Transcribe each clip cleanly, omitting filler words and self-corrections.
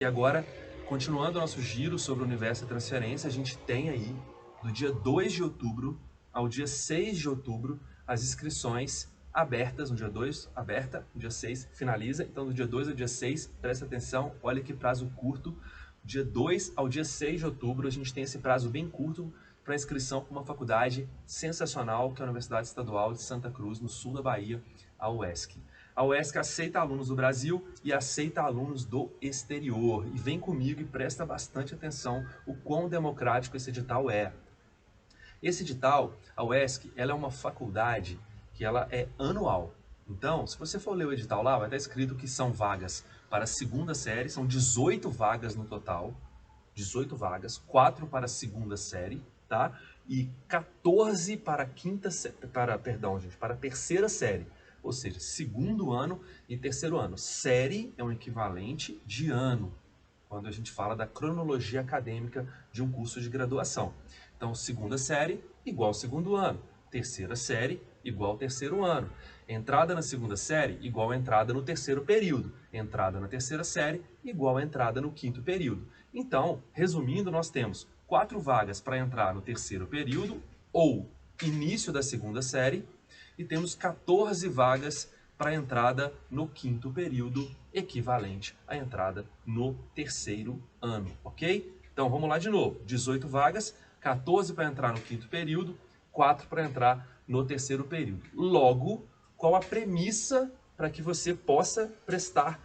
E agora, continuando o nosso giro sobre o universo da transferência, a gente tem aí, do dia 2 de outubro ao dia 6 de outubro, as inscrições abertas, no dia 2 aberta, no dia 6 finaliza, então do dia 2 ao dia 6, presta atenção, olha que prazo curto, do dia 2 ao dia 6 de outubro a gente tem esse prazo bem curto para inscrição para uma faculdade sensacional, que é a Universidade Estadual de Santa Cruz, no sul da Bahia, a UESC. A UESC aceita alunos do Brasil e aceita alunos do exterior. E vem comigo e presta bastante atenção o quão democrático esse edital é. Esse edital, a UESC, ela é uma faculdade que ela é anual. Então, se você for ler o edital lá, vai estar escrito que são vagas para a segunda série, são 18 vagas no total, 18 vagas, 4 para a segunda série, tá? E 14 para a para a terceira série, ou seja, segundo ano e terceiro ano. Série é um equivalente de ano, quando a gente fala da cronologia acadêmica de um curso de graduação. Então, segunda série igual segundo ano, terceira série igual terceiro ano, entrada na segunda série igual entrada no terceiro período, entrada na terceira série igual entrada no quinto período. Então, resumindo, nós temos 4 vagas para entrar no terceiro período ou início da segunda série e temos 14 vagas para entrada no quinto período, equivalente à entrada no terceiro ano, ok? Então vamos lá de novo, 18 vagas, 14 para entrar no quinto período, 4 para entrar no terceiro período. Logo, qual a premissa para que você possa prestar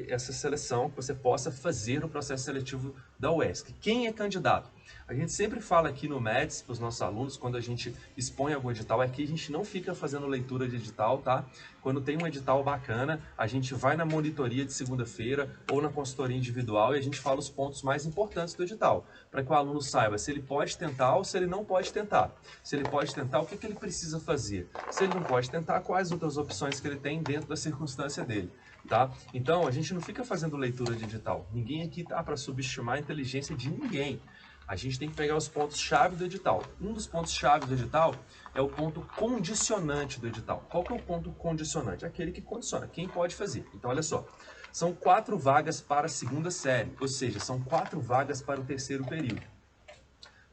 essa seleção, que você possa fazer o processo seletivo da UESC? Quem é candidato? A gente sempre fala aqui no MEDS para os nossos alunos, quando a gente expõe algum edital, aqui a gente não fica fazendo leitura de edital, tá? Quando tem um edital bacana, a gente vai na monitoria de segunda-feira ou na consultoria individual e a gente fala os pontos mais importantes do edital, para que o aluno saiba se ele pode tentar ou se ele não pode tentar. Se ele pode tentar, o que ele precisa fazer? Se ele não pode tentar, quais outras opções que ele tem dentro da circunstância dele, tá? Então, a gente não fica fazendo leitura de edital. Ninguém aqui tá para subestimar a inteligência de ninguém. A gente tem que pegar os pontos-chave do edital. Um dos pontos-chave do edital é o ponto condicionante do edital. Qual que é o ponto condicionante? Aquele que condiciona, quem pode fazer. Então, olha só, são 4 vagas para a segunda série, ou seja, são 4 vagas para o terceiro período.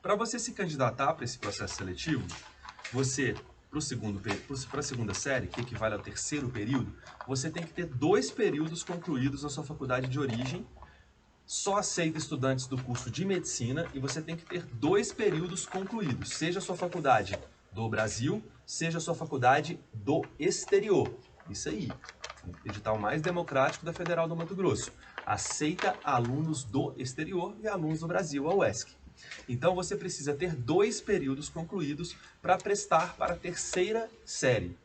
Para você se candidatar para esse processo seletivo, você, para a segunda série, que equivale ao terceiro período, você tem que ter 2 períodos concluídos na sua faculdade de origem. Só aceita estudantes do curso de medicina e você tem que ter 2 períodos concluídos, seja a sua faculdade do Brasil, seja a sua faculdade do exterior. Isso aí, o edital mais democrático da Federal do Mato Grosso. Aceita alunos do exterior e alunos do Brasil, a UESC. Então você precisa ter 2 períodos concluídos para prestar para a terceira série,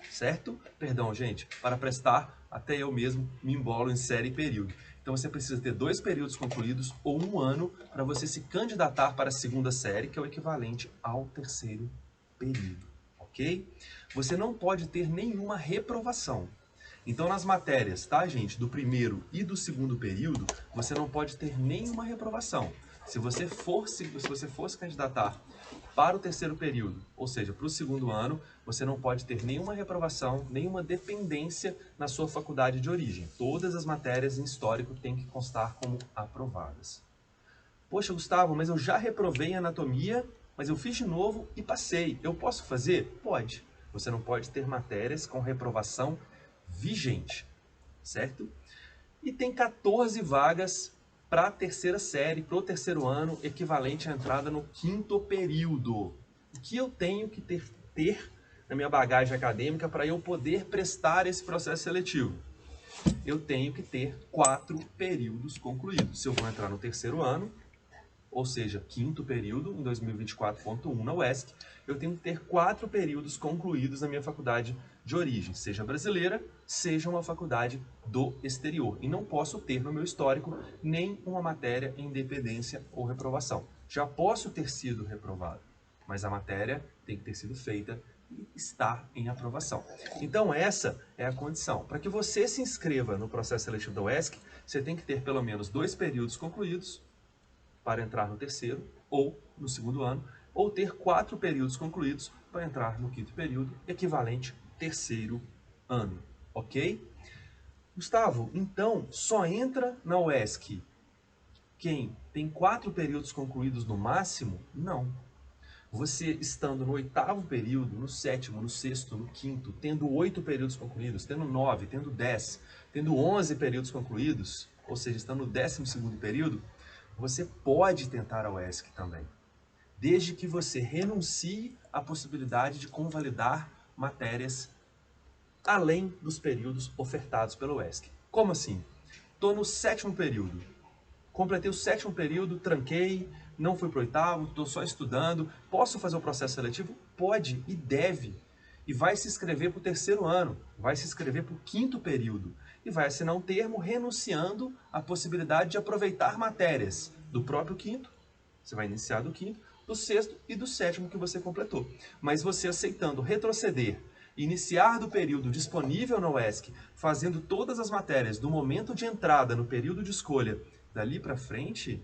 certo? Perdão, gente, para prestar, até eu mesmo me embolo em série e período. Então você precisa ter 2 períodos concluídos ou 1 ano para você se candidatar para a segunda série, que é o equivalente ao terceiro período, ok? Você não pode ter nenhuma reprovação. Então nas matérias, tá, gente, do primeiro e do segundo período, você não pode ter nenhuma reprovação. Se você for se candidatar para o terceiro período, ou seja, para o segundo ano, você não pode ter nenhuma reprovação, nenhuma dependência na sua faculdade de origem. Todas as matérias em histórico têm que constar como aprovadas. Poxa, Gustavo, mas eu já reprovei em anatomia, mas eu fiz de novo e passei. Eu posso fazer? Pode. Você não pode ter matérias com reprovação vigente, certo? E tem 14 vagas para a terceira série, para o terceiro ano, equivalente à entrada no quinto período. O que eu tenho que ter na minha bagagem acadêmica para eu poder prestar esse processo seletivo? Eu tenho que ter 4 períodos concluídos. Se eu vou entrar no terceiro ano, ou seja, quinto período, em 2024.1 na UESC, eu tenho que ter 4 períodos concluídos na minha faculdade de origem, seja brasileira, seja uma faculdade do exterior. E não posso ter no meu histórico nem uma matéria em dependência ou reprovação. Já posso ter sido reprovado, mas a matéria tem que ter sido feita e estar em aprovação. Então essa é a condição. Para que você se inscreva no processo seletivo da UESC, você tem que ter pelo menos 2 períodos concluídos, para entrar no terceiro ou no segundo ano, ou ter 4 períodos concluídos para entrar no quinto período, equivalente terceiro ano, ok? Gustavo, então só entra na UESC quem tem 4 períodos concluídos no máximo? Não. Você estando no 8º período, no 7º, no 6º, no 5º, tendo 8 períodos concluídos, tendo 9, tendo 10, tendo 11 períodos concluídos, ou seja, estando no 12º período, você pode tentar a UESC também, desde que você renuncie à possibilidade de convalidar matérias além dos períodos ofertados pela UESC. Como assim? Estou no 7º período, completei o 7º período, tranquei, não fui para o 8º, estou só estudando. Posso fazer o processo seletivo? Pode e deve. E vai se inscrever para o 3º ano, vai se inscrever para o 5º período e vai assinar um termo renunciando à possibilidade de aproveitar matérias do próprio 5º, você vai iniciar do 5º, do 6º e do 7º que você completou. Mas você aceitando retroceder, iniciar do período disponível na UESC, fazendo todas as matérias do momento de entrada no período de escolha, dali para frente,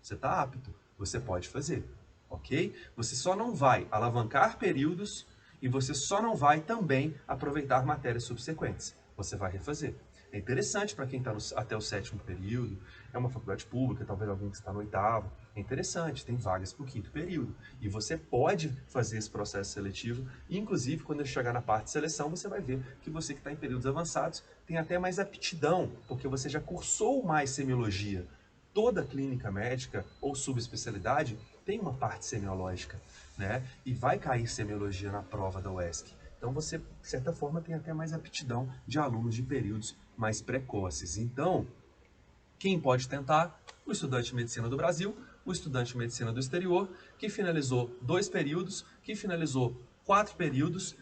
você está apto, você pode fazer, ok? Você só não vai alavancar períodos e você só não vai também aproveitar matérias subsequentes. Você vai refazer. É interessante para quem está até o 7º período, é uma faculdade pública, talvez alguém que está no 8º. É interessante, tem vagas para o 5º período. E você pode fazer esse processo seletivo, e inclusive quando chegar na parte de seleção, você vai ver que você que está em períodos avançados tem até mais aptidão, porque você já cursou mais semiologia. Toda clínica médica ou subespecialidade tem uma parte semiológica, né? E vai cair semiologia na prova da UESC. Então você, de certa forma, tem até mais aptidão de alunos de períodos mais precoces. Então, quem pode tentar? O estudante de medicina do Brasil, o estudante de medicina do exterior, que finalizou 2 períodos, que finalizou 4 períodos,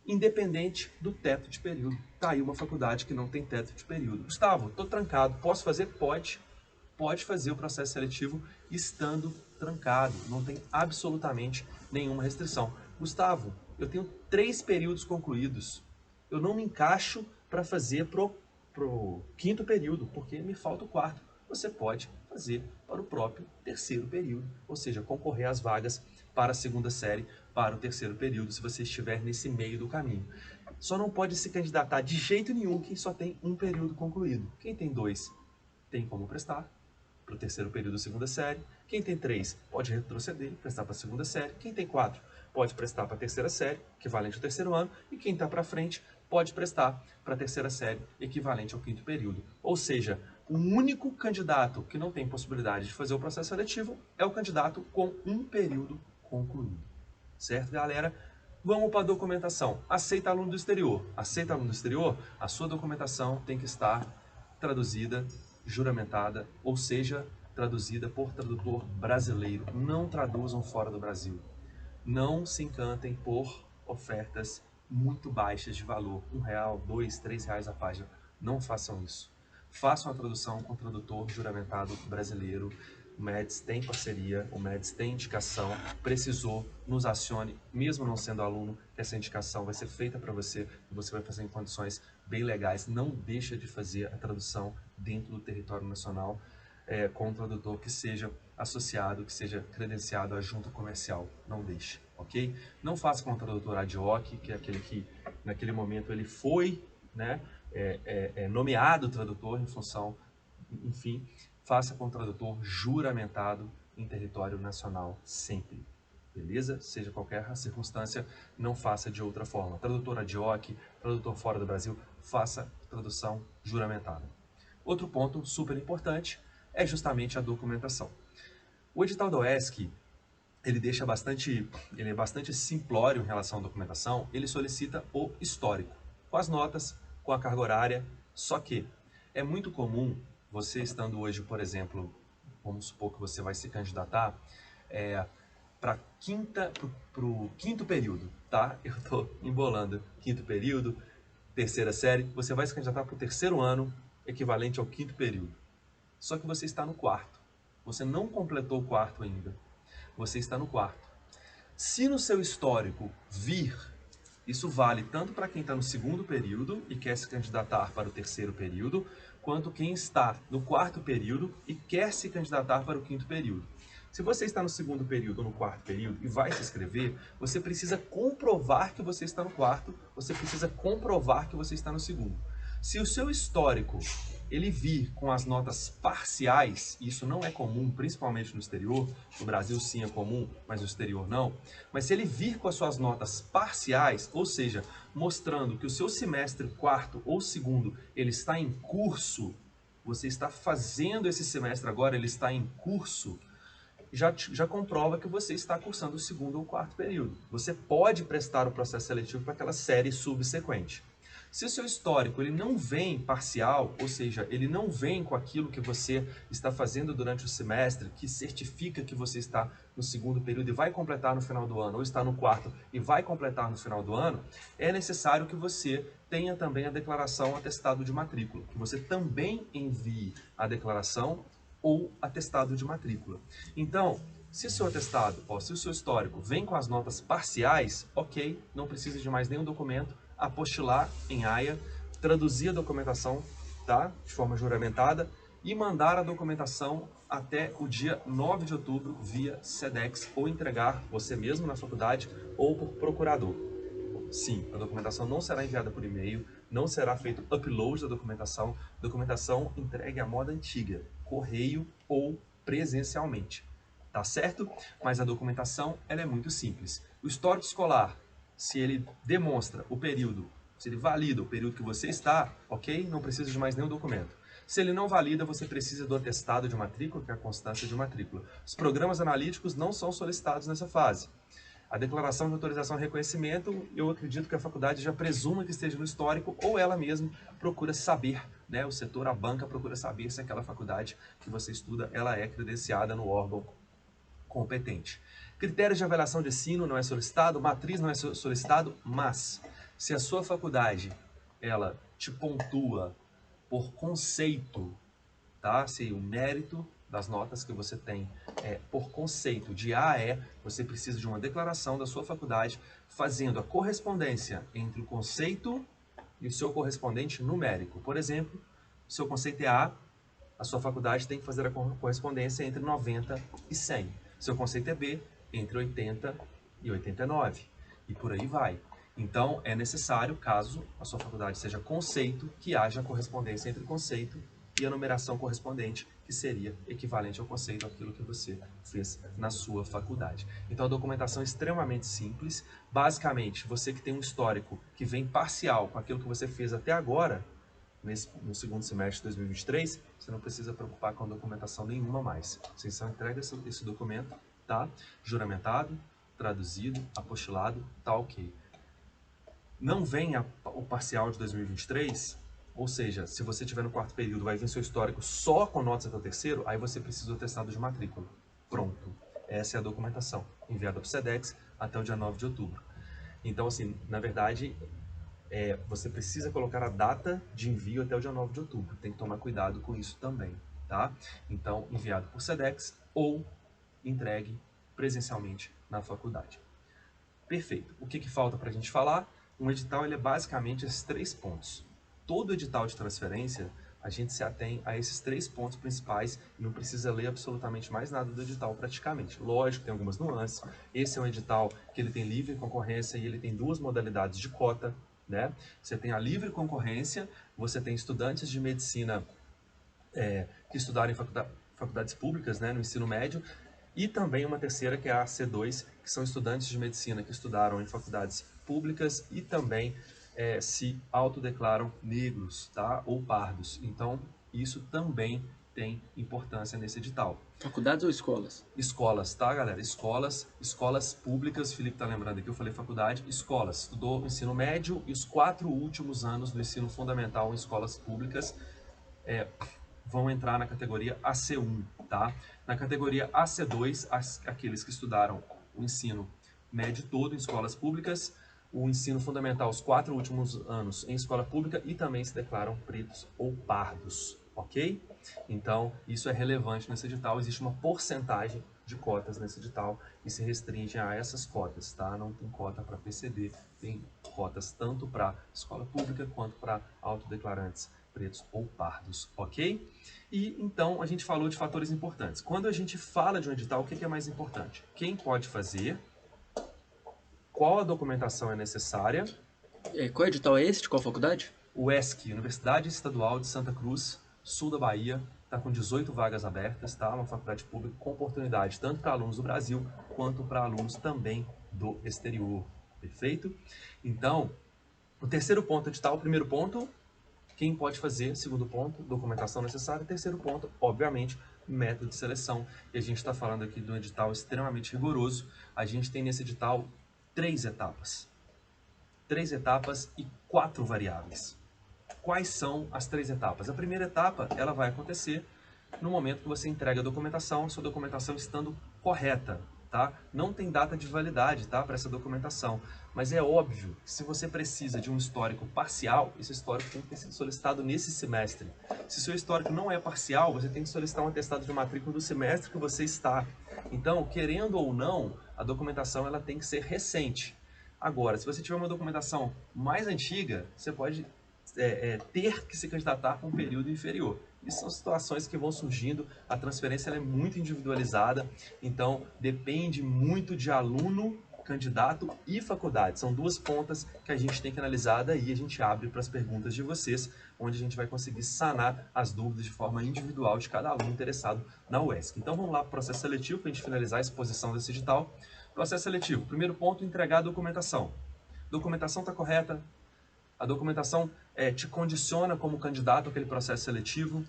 independente do teto de período. Tá aí uma faculdade que não tem teto de período. Gustavo, estou trancado, posso fazer? Pode. Pode fazer o processo seletivo estando trancado, não tem absolutamente nenhuma restrição. Gustavo, eu tenho 3 períodos concluídos, eu não me encaixo para fazer pro 5º período, porque me falta o 4º. Você pode fazer para o próprio 3º período, ou seja, concorrer às vagas para a 2ª série, para o 3º período, se você estiver nesse meio do caminho. Só não pode se candidatar de jeito nenhum quem só tem 1 período concluído. Quem tem 2 tem como prestar para o 3º período da 2ª série. Quem tem 3 pode retroceder, prestar para a 2ª série. Quem tem 4 pode prestar para a 3ª série, equivalente ao 3º ano. E quem está para frente pode prestar para a 3ª série, equivalente ao 5º período. Ou seja, o único candidato que não tem possibilidade de fazer o processo seletivo é o candidato com 1 período concluído. Certo, galera? Vamos para a documentação. Aceita aluno do exterior. Aceita aluno do exterior? A sua documentação tem que estar traduzida, juramentada, ou seja, traduzida por tradutor brasileiro. Não traduzam fora do Brasil. Não se encantem por ofertas muito baixas de valor, R$1, R$2, R$3 a página. Não façam isso. Façam a tradução com o tradutor juramentado brasileiro. O MEDS tem parceria, o MEDS tem indicação, precisou, nos acione, mesmo não sendo aluno, que essa indicação vai ser feita para você e você vai fazer em condições bem legais. Não deixa de fazer a tradução dentro do território nacional com um tradutor que seja associado, que seja credenciado à junta comercial. Não deixe, ok? Não faça com o tradutor ad hoc, que é aquele que naquele momento ele foi, né, nomeado tradutor em função, enfim. Faça com o tradutor juramentado em território nacional sempre, beleza? Seja qualquer a circunstância, não faça de outra forma. Tradutor ad hoc, tradutor fora do Brasil, faça tradução juramentada. Outro ponto super importante é justamente a documentação. O edital da UESC, ele é bastante simplório em relação à documentação. Ele solicita o histórico, com as notas, com a carga horária, só que é muito comum você estando hoje, por exemplo, vamos supor que você vai se candidatar para o 5º período, tá? Eu estou embolando 5º período, 3ª série, você vai se candidatar para o 3º ano, equivalente ao 5º período. Só que você está no 4º, você não completou o 4º ainda, você está no 4º. Se no seu histórico vir, isso vale tanto para quem está no 2º período e quer se candidatar para o 3º período, quanto quem está no 4º período e quer se candidatar para o 5º período. Se você está no 2º período ou no 4º período e vai se inscrever, você precisa comprovar que você está no 4º, você precisa comprovar que você está no 2º. Se o seu histórico ele vir com as notas parciais, isso não é comum, principalmente no exterior, no Brasil sim é comum, mas no exterior não, mas se ele vir com as suas notas parciais, ou seja, mostrando que o seu semestre quarto ou segundo ele está em curso, você está fazendo esse semestre agora, ele está em curso, já comprova que você está cursando o segundo ou quarto período. Você pode prestar o processo seletivo para aquela série subsequente. Se o seu histórico ele não vem parcial, ou seja, ele não vem com aquilo que você está fazendo durante o semestre, que certifica que você está no segundo período e vai completar no final do ano, ou está no quarto e vai completar no final do ano, é necessário que você tenha também a declaração atestado de matrícula, que você também envie a declaração ou atestado de matrícula. Então, se o seu atestado, se o seu histórico vem com as notas parciais, ok, não precisa de mais nenhum documento, apostilar em AIA, traduzir a documentação, tá, de forma juramentada e mandar a documentação até o dia 9 de outubro via SEDEX ou entregar você mesmo na faculdade ou por procurador. Sim, a documentação não será enviada por e-mail, não será feito upload da documentação entregue à moda antiga, correio ou presencialmente. Tá certo? Mas a documentação ela é muito simples. O histórico escolar, se ele demonstra o período, se ele valida o período que você está, ok? Não precisa de mais nenhum documento. Se ele não valida, você precisa do atestado de matrícula, que é a constância de matrícula. Os programas analíticos não são solicitados nessa fase. A declaração de autorização e reconhecimento, eu acredito que a faculdade já presuma que esteja no histórico ou ela mesma procura saber, né? O setor, a banca procura saber se aquela faculdade que você estuda, ela é credenciada no órgão competente. Critérios de avaliação de ensino não é solicitado, matriz não é solicitado, mas se a sua faculdade, ela te pontua por conceito, tá? Se o mérito das notas que você tem por conceito de A a E, você precisa de uma declaração da sua faculdade fazendo a correspondência entre o conceito e o seu correspondente numérico. Por exemplo, o seu conceito é a sua faculdade tem que fazer a correspondência entre 90 e 100. Seu conceito é B, entre 80 e 89. E por aí vai. Então, é necessário, caso a sua faculdade seja conceito, que haja correspondência entre o conceito e a numeração correspondente, que seria equivalente ao conceito, aquilo que você fez na sua faculdade. Então, a documentação é extremamente simples. Basicamente, você que tem um histórico que vem parcial com aquilo que você fez até agora, no segundo semestre de 2023, você não precisa preocupar com documentação nenhuma mais. Você só entrega esse documento, tá? Juramentado, traduzido, apostilado, tá ok. Não vem o parcial de 2023, ou seja, se você estiver no quarto período, vai vir seu histórico só com notas até o terceiro, aí você precisa do atestado de matrícula. Pronto. Essa é a documentação, enviada para o SEDEX até o dia 9 de outubro. Então, assim, na verdade, você precisa colocar a data de envio até o dia 9 de outubro. Tem que tomar cuidado com isso também, tá? Então, enviado por SEDEX ou entregue presencialmente na faculdade. Perfeito. O que falta para a gente falar? Um edital ele é basicamente esses 3 pontos. Todo edital de transferência, a gente se atém a esses 3 pontos principais e não precisa ler absolutamente mais nada do edital praticamente. Lógico, tem algumas nuances. Esse é um edital que ele tem livre concorrência e ele tem 2 modalidades de cota, né? Você tem a livre concorrência, você tem estudantes de medicina que estudaram em faculdades públicas, né, no ensino médio, e também uma terceira que é a C2, que são estudantes de medicina que estudaram em faculdades públicas e também se autodeclaram negros, tá, ou pardos. Então, isso também tem importância nesse edital. Faculdades ou escolas? Escolas, tá, galera? Escolas públicas. Felipe tá lembrando aqui, eu falei faculdade. Escolas. Estudou o ensino médio e os 4 últimos anos do ensino fundamental em escolas públicas vão entrar na categoria AC1, tá? Na categoria AC2, aqueles que estudaram o ensino médio todo em escolas públicas, o ensino fundamental, os 4 últimos anos em escola pública e também se declaram pretos ou pardos, ok? Então, isso é relevante nesse edital, existe uma porcentagem de cotas nesse edital e se restringe a essas cotas, tá? Não tem cota para PCD, tem cotas tanto para escola pública quanto para autodeclarantes pretos ou pardos, ok? E então a gente falou de fatores importantes. Quando a gente fala de um edital, o que é mais importante? Quem pode fazer, qual a documentação é necessária. Qual edital é esse? De qual faculdade? O UESC, Universidade Estadual de Santa Cruz, sul da Bahia, está com 18 vagas abertas, tá? Uma faculdade pública com oportunidade tanto para alunos do Brasil quanto para alunos também do exterior. Perfeito? Então, o terceiro ponto edital, o primeiro ponto, quem pode fazer, segundo ponto, documentação necessária, terceiro ponto, obviamente, método de seleção. E a gente está falando aqui de um edital extremamente rigoroso. A gente tem nesse edital 3 etapas. 3 etapas e 4 variáveis. Quais são as 3 etapas? A primeira etapa, ela vai acontecer no momento que você entrega a documentação, sua documentação estando correta, tá? Não tem data de validade, tá, para essa documentação, mas é óbvio que se você precisa de um histórico parcial, esse histórico tem que ter sido solicitado nesse semestre. Se seu histórico não é parcial, você tem que solicitar um atestado de matrícula do semestre que você está. Então, querendo ou não, a documentação ela tem que ser recente. Agora, se você tiver uma documentação mais antiga, você pode ter que se candidatar para um período inferior. Isso são situações que vão surgindo, a transferência ela é muito individualizada, então depende muito de aluno, candidato e faculdade. São duas pontas que a gente tem que analisar, daí a gente abre para as perguntas de vocês, onde a gente vai conseguir sanar as dúvidas de forma individual de cada aluno interessado na UESC. Então vamos lá para o processo seletivo, para a gente finalizar a exposição desse edital. Processo seletivo, primeiro ponto, entregar a documentação. Documentação está correta, a documentação te condiciona como candidato àquele processo seletivo.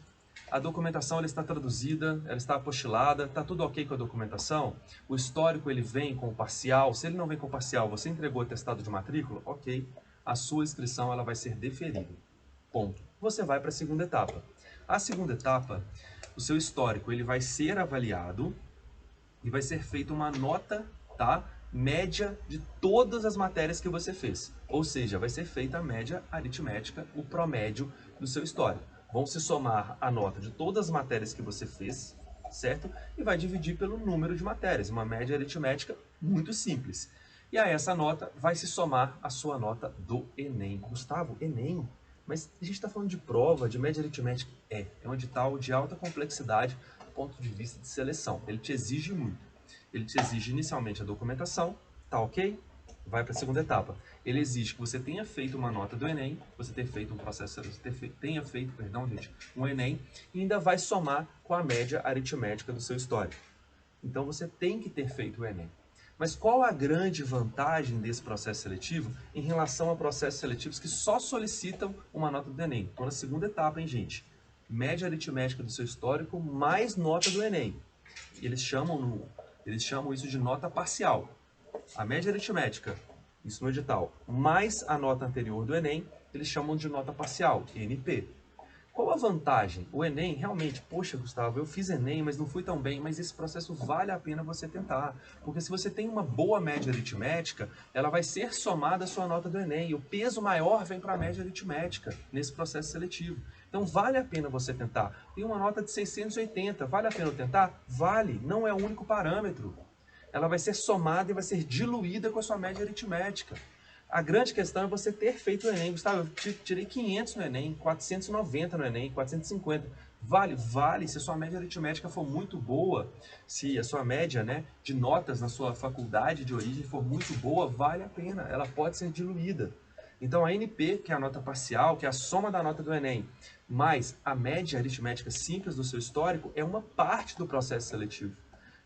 A documentação ela está traduzida, ela está apostilada, está tudo ok com a documentação. O histórico ele vem com o parcial. Se ele não vem com o parcial, você entregou o atestado de matrícula, ok. A sua inscrição ela vai ser deferida. Ponto. Você vai para a segunda etapa. A segunda etapa, o seu histórico ele vai ser avaliado e vai ser feita uma nota, tá? Média de todas as matérias que você fez. Ou seja, vai ser feita a média aritmética, o promédio do seu histórico. Vão se somar a nota de todas as matérias que você fez, certo? E vai dividir pelo número de matérias, uma média aritmética muito simples. E a essa nota vai se somar a sua nota do Enem. Gustavo, Enem? Mas a gente está falando de prova, de média aritmética. É um edital de alta complexidade do ponto de vista de seleção. Ele te exige muito. Ele te exige inicialmente a documentação, tá ok? Vai para a segunda etapa. Ele exige que você tenha feito uma nota do Enem, você tenha feito um processo, tenha feito, um Enem, e ainda vai somar com a média aritmética do seu histórico. Então você tem que ter feito o Enem. Mas qual a grande vantagem desse processo seletivo em relação a processos seletivos que só solicitam uma nota do Enem? Estou na segunda etapa, hein, gente? Média aritmética do seu histórico mais nota do Enem. Eles chamam isso de nota parcial. A média aritmética, isso no edital, mais a nota anterior do Enem, eles chamam de nota parcial, NP. Qual a vantagem? O Enem, realmente, poxa, Gustavo, eu fiz Enem, mas não fui tão bem, mas esse processo vale a pena você tentar. Porque se você tem uma boa média aritmética, ela vai ser somada à sua nota do Enem, e o peso maior vem para a média aritmética nesse processo seletivo. Então vale a pena você tentar. Tem uma nota de 680, vale a pena eu tentar? Vale, não é o único parâmetro. Ela vai ser somada e vai ser diluída com a sua média aritmética. A grande questão é você ter feito o Enem. Gustavo, eu tirei 500 no Enem, 490 no Enem, 450. Vale, vale. Se a sua média aritmética for muito boa, se a sua média, né, de notas na sua faculdade de origem for muito boa, vale a pena. Ela pode ser diluída. Então a NP, que é a nota parcial, que é a soma da nota do Enem, mais a média aritmética simples do seu histórico, é uma parte do processo seletivo.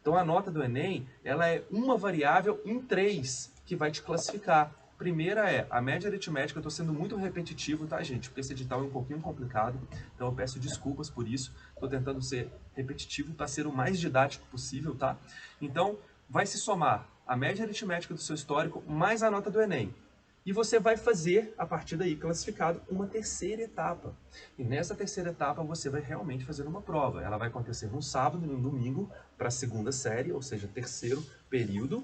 Então a nota do Enem, ela é uma variável em 3 que vai te classificar. Primeira é a média aritmética. Eu estou sendo muito repetitivo, tá, gente? Porque esse edital é um pouquinho complicado, então eu peço desculpas por isso. Estou tentando ser repetitivo para ser o mais didático possível, tá? Então, vai se somar a média aritmética do seu histórico mais a nota do Enem. E você vai fazer, a partir daí, classificado, uma terceira etapa. E nessa terceira etapa, você vai realmente fazer uma prova. Ela vai acontecer no sábado e no domingo, para a segunda série, ou seja, terceiro período,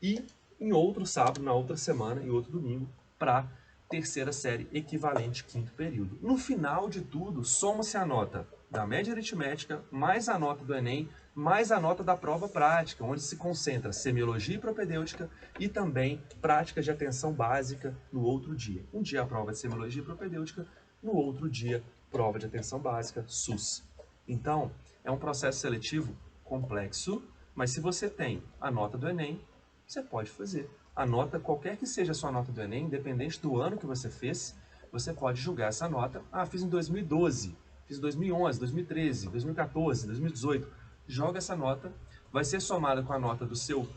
e em outro sábado, na outra semana, e outro domingo, para a terceira série, equivalente quinto período. No final de tudo, soma-se a nota da média aritmética, mais a nota do Enem, mais a nota da prova prática, onde se concentra semiologia e propedêutica e também práticas de atenção básica no outro dia. Um dia a prova de semiologia e propedêutica, no outro dia prova de atenção básica, SUS. Então, é um processo seletivo complexo, mas se você tem a nota do Enem, você pode fazer. A nota, qualquer que seja a sua nota do Enem, independente do ano que você fez, você pode julgar essa nota. Ah, fiz em 2012, fiz em 2011, 2013, 2014, 2018. Joga essa nota, vai ser somada com a nota do seu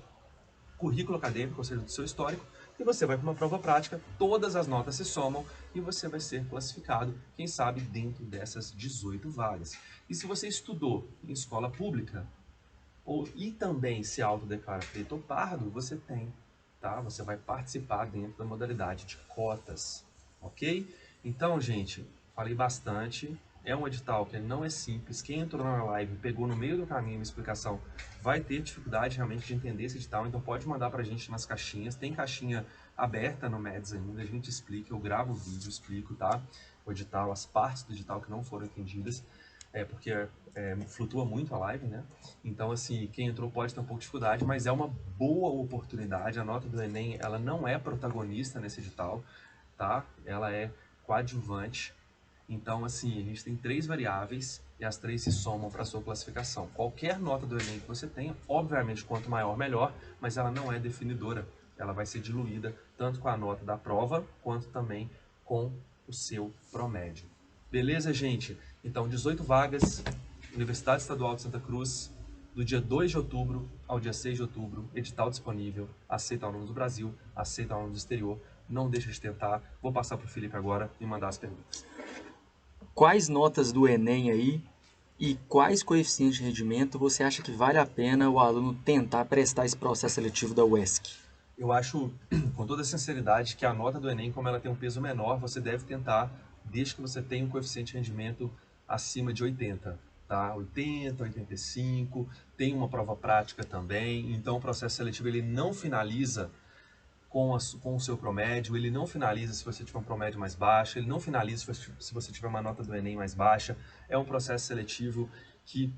currículo acadêmico, ou seja, do seu histórico, e você vai para uma prova prática, todas as notas se somam e você vai ser classificado, quem sabe, dentro dessas 18 vagas. E se você estudou em escola pública, e também se autodeclara preto ou pardo, você tem, tá? Você vai participar dentro da modalidade de cotas, ok? Então, gente, falei bastante. É um edital que não é simples. Quem entrou na live pegou no meio do caminho uma explicação, vai ter dificuldade realmente de entender esse edital, então pode mandar pra gente nas caixinhas. Tem caixinha aberta no Mads ainda, a gente explica, eu gravo o vídeo, explico, tá? O edital, as partes do edital que não foram entendidas, porque flutua muito a live, né? Então, assim, quem entrou pode ter um pouco de dificuldade, mas é uma boa oportunidade. A nota do Enem, ela não é protagonista nesse edital, tá? Ela é coadjuvante. Então, assim, a gente tem 3 variáveis e as 3 se somam para a sua classificação. Qualquer nota do Enem que você tenha, obviamente, quanto maior, melhor, mas ela não é definidora. Ela vai ser diluída tanto com a nota da prova, quanto também com o seu promédio. Beleza, gente? Então, 18 vagas, Universidade Estadual de Santa Cruz, do dia 2 de outubro ao dia 6 de outubro, edital disponível, aceita alunos do Brasil, aceita alunos do exterior, não deixa de tentar. Vou passar para o Felipe agora e mandar as perguntas. Quais notas do Enem aí e quais coeficientes de rendimento você acha que vale a pena o aluno tentar prestar esse processo seletivo da UESC? Eu acho, com toda sinceridade, que a nota do Enem, como ela tem um peso menor, você deve tentar, desde que você tenha um coeficiente de rendimento acima de 80, tá? 80, 85, tem uma prova prática também, então o processo seletivo ele não finaliza com o seu promédio, ele não finaliza se você tiver um promédio mais baixo, ele não finaliza se você tiver uma nota do Enem mais baixa, é um processo seletivo que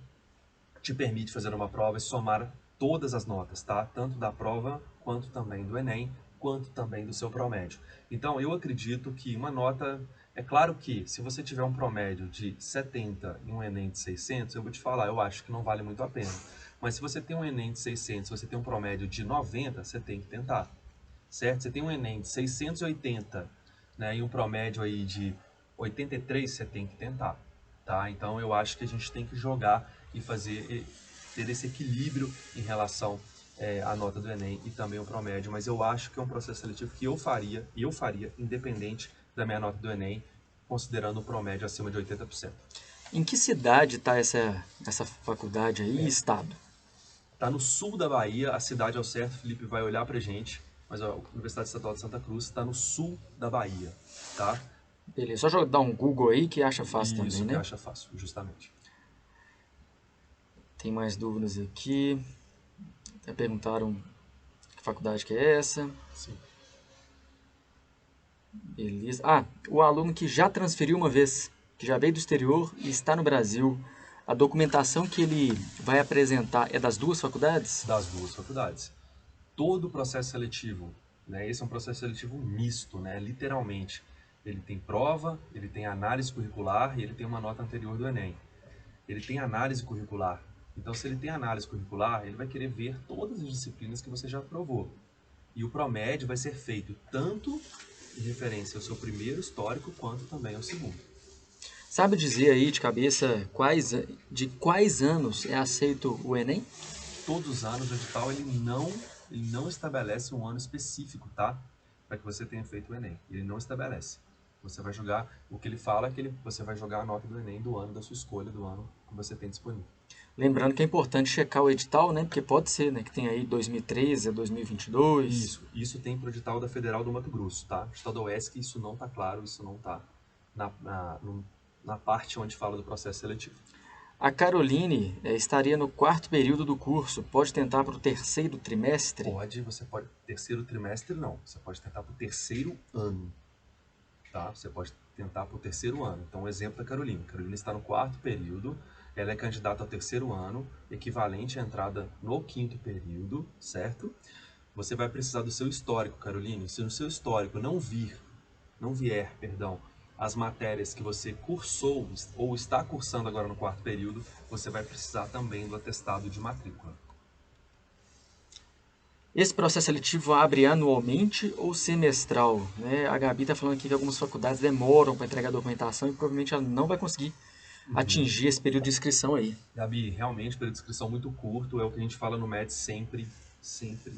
te permite fazer uma prova e somar todas as notas, tá? Tanto da prova, quanto também do Enem, quanto também do seu promédio. Então, eu acredito que uma nota... É claro que, se você tiver um promédio de 70 e um Enem de 600, eu vou te falar, eu acho que não vale muito a pena. Mas se você tem um Enem de 600, se você tem um promédio de 90, você tem que tentar, certo? Você tem um Enem de 680, né, e um promédio aí de 83, você tem que tentar, tá? Então eu acho que a gente tem que jogar e ter esse equilíbrio em relação à nota do Enem e também o promédio, mas eu acho que é um processo seletivo que eu faria independente da minha nota do Enem, considerando o promédio acima de 80%. Em que cidade está essa faculdade aí e estado? Está no sul da Bahia, a cidade ao certo, Felipe vai olhar pra gente, mas a Universidade Estadual de Santa Cruz está no sul da Bahia, tá? Beleza, só dar um Google aí que acha fácil também, Isso que né? acha fácil, justamente. Tem mais dúvidas aqui. Até perguntaram que faculdade que é essa. Sim. Beleza. Ah, o aluno que já transferiu uma vez, que já veio do exterior e está no Brasil, a documentação que ele vai apresentar é das duas faculdades? Das 2 faculdades. Todo o processo seletivo, né, esse é um processo seletivo misto, né, literalmente. Ele tem prova, ele tem análise curricular e ele tem uma nota anterior do Enem. Ele tem análise curricular. Então, se ele tem análise curricular, ele vai querer ver todas as disciplinas que você já aprovou. E o promédio vai ser feito tanto em referência ao seu primeiro histórico, quanto também ao segundo. Sabe dizer aí de cabeça de quais anos é aceito o Enem? Todos os anos o edital ele não estabelece um ano específico, tá? Para que você tenha feito o Enem. Ele não estabelece. Você vai jogar, o que ele fala é que você vai jogar a nota do Enem do ano da sua escolha, do ano que você tem disponível. Lembrando que é importante checar o edital, né? Porque pode ser, né? Que tem aí 2013 a 2022. Isso tem para o edital da Federal do Mato Grosso, tá? O edital da UESC, isso não tá claro, isso não tá na parte onde fala do processo seletivo. A Caroline estaria no quarto período do curso. Pode tentar para o terceiro trimestre? Você pode. Terceiro trimestre não. Você pode tentar para o terceiro ano. Tá? Você pode tentar para o terceiro ano. Então, um exemplo da Carolina. Carolina está no quarto período, ela é candidata ao terceiro ano, equivalente à entrada no quinto período, certo? Você vai precisar do seu histórico, Caroline. Se no seu histórico não vier, as matérias que você cursou ou está cursando agora no quarto período, você vai precisar também do atestado de matrícula. Esse processo seletivo abre anualmente ou semestral? Né? A Gabi está falando aqui que algumas faculdades demoram para entregar a documentação e provavelmente ela não vai conseguir atingir esse período de inscrição aí. Gabi, realmente, período de inscrição muito curto, é o que a gente fala no MED sempre, sempre.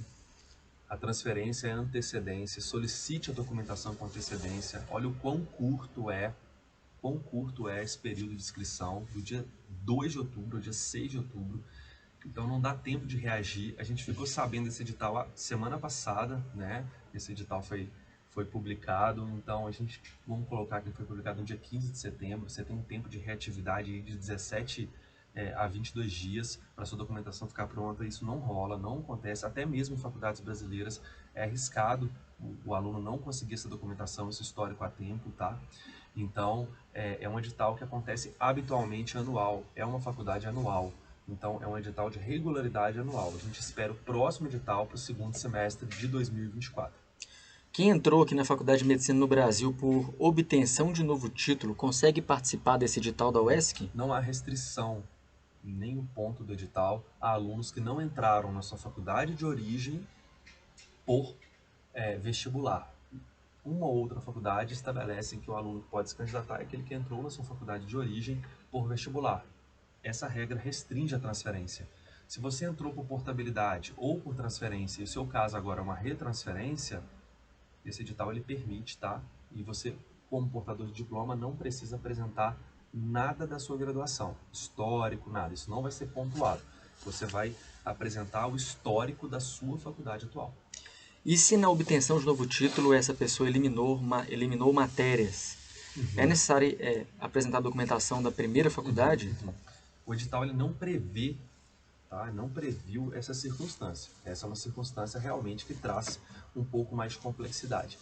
A transferência é antecedência, solicite a documentação com antecedência. Olha o quão curto é esse período de inscrição, do dia 2 de outubro ao dia 6 de outubro. Então não dá tempo de reagir. A gente ficou sabendo desse edital a semana passada, né? Esse edital foi publicado, então vamos colocar que foi publicado no dia 15 de setembro. Você tem um tempo de reatividade aí de 17 a 22 dias para sua documentação ficar pronta. Isso não rola, não acontece, até mesmo em faculdades brasileiras é arriscado o aluno não conseguir essa documentação, esse histórico a tempo, tá? Então, é um edital que acontece habitualmente anual, é uma faculdade anual. Então, é um edital de regularidade anual. A gente espera o próximo edital para o segundo semestre de 2024. Quem entrou aqui na Faculdade de Medicina no Brasil por obtenção de novo título consegue participar desse edital da UESC? Não há restrição em nenhum ponto do edital a alunos que não entraram na sua faculdade de origem por vestibular. Uma ou outra faculdade estabelece que o aluno que pode se candidatar é aquele que entrou na sua faculdade de origem por vestibular. Essa regra restringe a transferência. Se você entrou por portabilidade ou por transferência, e o seu caso agora é uma retransferência, esse edital ele permite, tá? E você, como portador de diploma, não precisa apresentar nada da sua graduação, histórico, nada. Isso não vai ser pontuado. Você vai apresentar o histórico da sua faculdade atual. E se na obtenção de novo título essa pessoa eliminou matérias? É necessário apresentar a documentação da primeira faculdade? O edital ele não prevê, tá? Não previu essa circunstância. Essa é uma circunstância realmente que traz um pouco mais de complexidade.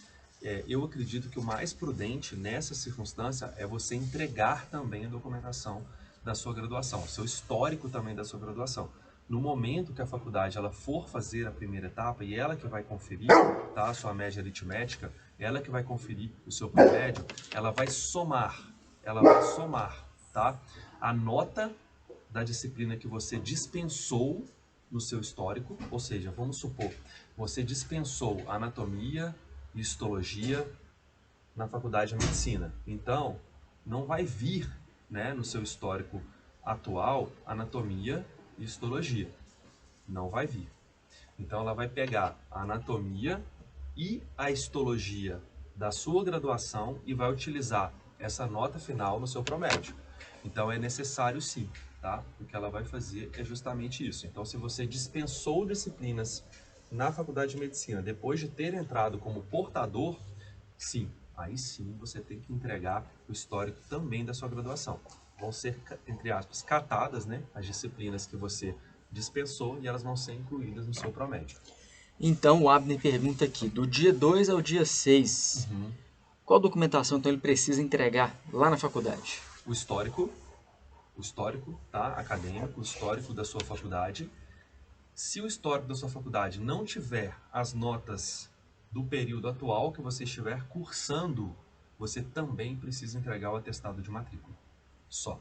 Eu acredito que o mais prudente nessa circunstância é você entregar também a documentação da sua graduação, seu histórico também da sua graduação. No momento que a faculdade ela for fazer a primeira etapa e ela que vai conferir, tá, a sua média aritmética, ela que vai conferir o seu promédio, ela vai somar, tá, a nota da disciplina que você dispensou no seu histórico, ou seja, vamos supor, você dispensou anatomia e histologia na faculdade de medicina. Então, não vai vir, né, no seu histórico atual anatomia e histologia. Não vai vir. Então, ela vai pegar a anatomia e a histologia da sua graduação e vai utilizar essa nota final no seu promédio. Então, é necessário sim, tá? O que ela vai fazer é justamente isso. Então, se você dispensou disciplinas na faculdade de medicina depois de ter entrado como portador, sim, aí sim você tem que entregar o histórico também da sua graduação. Vão ser, entre aspas, catadas, né, as disciplinas que você dispensou e elas vão ser incluídas no seu promédio. Então, o Abner pergunta aqui, do dia 2 ao dia 6, qual documentação então ele precisa entregar lá na faculdade? O histórico, tá, acadêmico, o histórico da sua faculdade. Se o histórico da sua faculdade não tiver as notas do período atual que você estiver cursando, você também precisa entregar o atestado de matrícula. Só.